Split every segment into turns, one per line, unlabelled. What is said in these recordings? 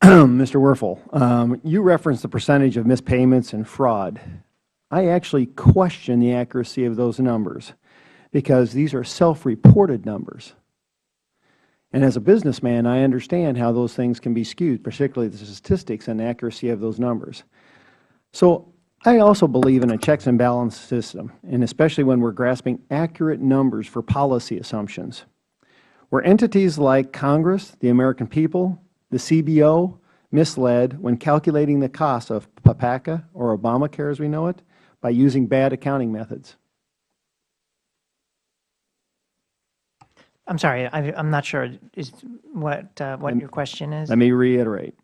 Mr. Werfel, you referenced the percentage of mispayments and fraud. I actually question the accuracy of those numbers because these are self-reported numbers. And as a businessman, I understand how those things can be skewed, particularly the statistics and accuracy of those numbers. So I also believe in a checks and balance system, and especially when we're grasping accurate numbers for policy assumptions. Were entities like Congress, the American people, the CBO misled when calculating the cost of PPACA, or Obamacare as we know it, by using bad accounting methods?
I'm sorry, I'm not sure what your question is.
Let me reiterate.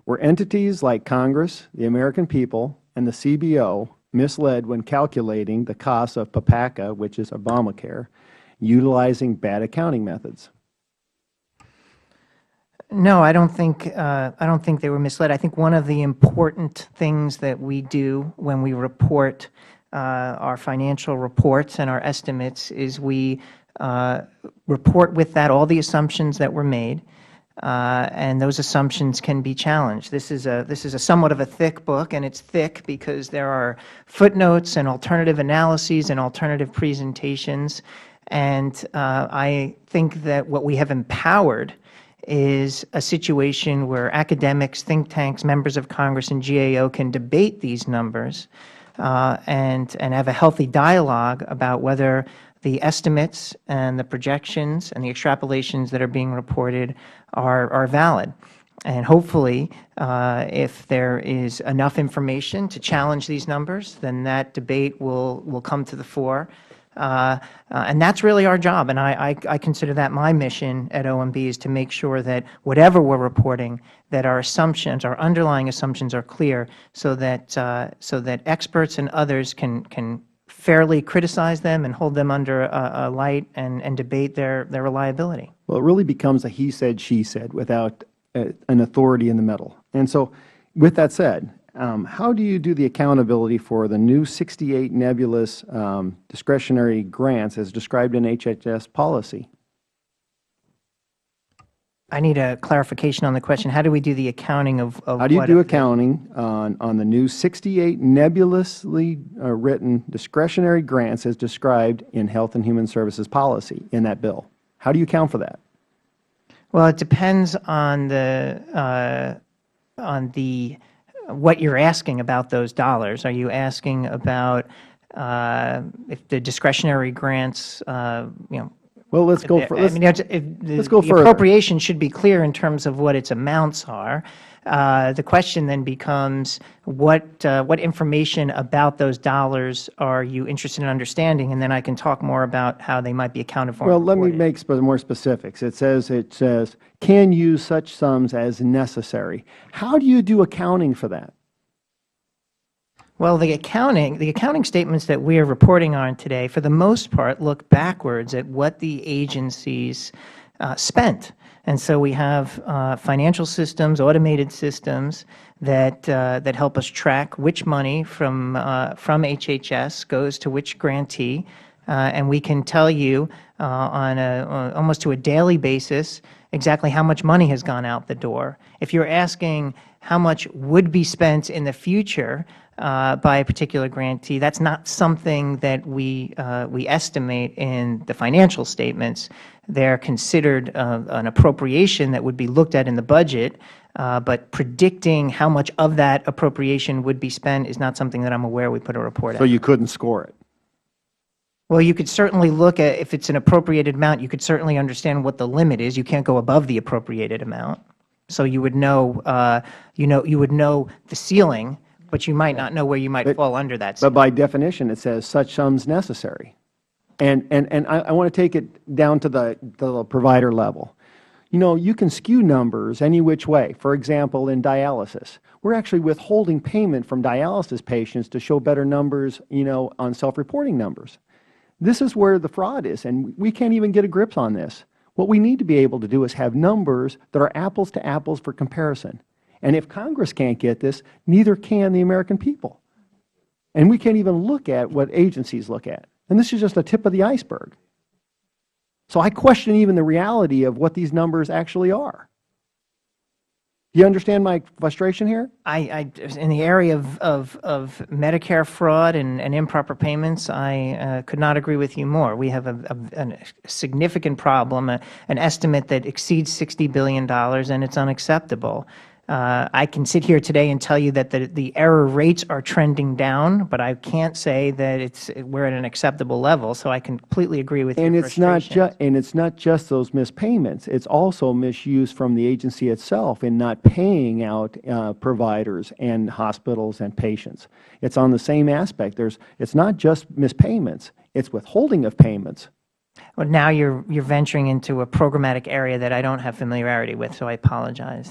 Were entities like Congress, the American people, and the CBO misled when calculating the cost of PPACA, which is Obamacare, utilizing bad accounting methods?
No, I don't think they were misled. I think one of the important things that we do when we report our financial reports and our estimates is we report with that all the assumptions that were made, and those assumptions can be challenged. This is a somewhat of a thick book, and it's thick because there are footnotes and alternative analyses and alternative presentations. And I think that what we have empowered is a situation where academics, think tanks, members of Congress, and GAO can debate these numbers and have a healthy dialogue about whether the estimates and the projections and the extrapolations that are being reported are valid. And hopefully, if there is enough information to challenge these numbers, then that debate will come to the fore. And that's really our job, and I consider that my mission at OMB is to make sure that whatever we're reporting, that our assumptions, our underlying assumptions are clear so that experts and others can fairly criticize them and hold them under a light and debate their reliability.
Well, it really becomes a he said, she said without an authority in the middle. And so with that said, how do you do the accountability for the new 68 nebulous discretionary grants as described in HHS policy?
I need a clarification on the question. How do we do the accounting of
How do you do accounting on the new 68 nebulously written discretionary grants as described in Health and Human Services policy in that bill? How do you account for that?
Well, it depends on what you're asking about those dollars. Are you asking about if the discretionary grants,
Well, let's go for let's go
the
further.
appropriation should be clear in terms of what its amounts are. The question then becomes what information about those dollars are you interested in understanding, and then I can talk more about how they might be accounted for.
Well, let me make more specifics. It says can use such sums as necessary. How do you do accounting for that?
Well, the accounting statements that we are reporting on today, for the most part, look backwards at what the agencies spent. And so we have financial systems, automated systems that help us track which money from HHS goes to which grantee, and we can tell you on almost to a daily basis exactly how much money has gone out the door. If you're asking how much would be spent in the future by a particular grantee, that's not something that we estimate in the financial statements. They're considered an appropriation that would be looked at in the budget, but predicting how much of that appropriation would be spent is not something that I'm aware we put a report out.
So you couldn't score it?
Well, you could certainly look at, if it's an appropriated amount, you could certainly understand what the limit is. You can't go above the appropriated amount. So you would know, you would know the ceiling, but you might not know where you might fall under that ceiling.
But by definition, it says such sums necessary. And I want to take it down to the provider level. You can skew numbers any which way. For example, in dialysis, we're actually withholding payment from dialysis patients to show better numbers, on self-reporting numbers. This is where the fraud is, and we can't even get a grip on this. What we need to be able to do is have numbers that are apples to apples for comparison. And if Congress can't get this, neither can the American people. And we can't even look at what agencies look at. And this is just a tip of the iceberg. So I question even the reality of what these numbers actually are. Do you understand my frustration here?
In the area of Medicare fraud and improper payments, I could not agree with you more. We have a significant problem, an estimate that exceeds $60 billion, and it's unacceptable. I can sit here today and tell you that the error rates are trending down, but I can't say that we're at an acceptable level. So I completely agree with your frustration.
And it's not just those missed payments. It's also misuse from the agency itself in not paying out providers and hospitals and patients. It's on the same aspect. It's not just missed payments. It's withholding of payments.
Well, now you're venturing into a programmatic area that I don't have familiarity with, so I apologize.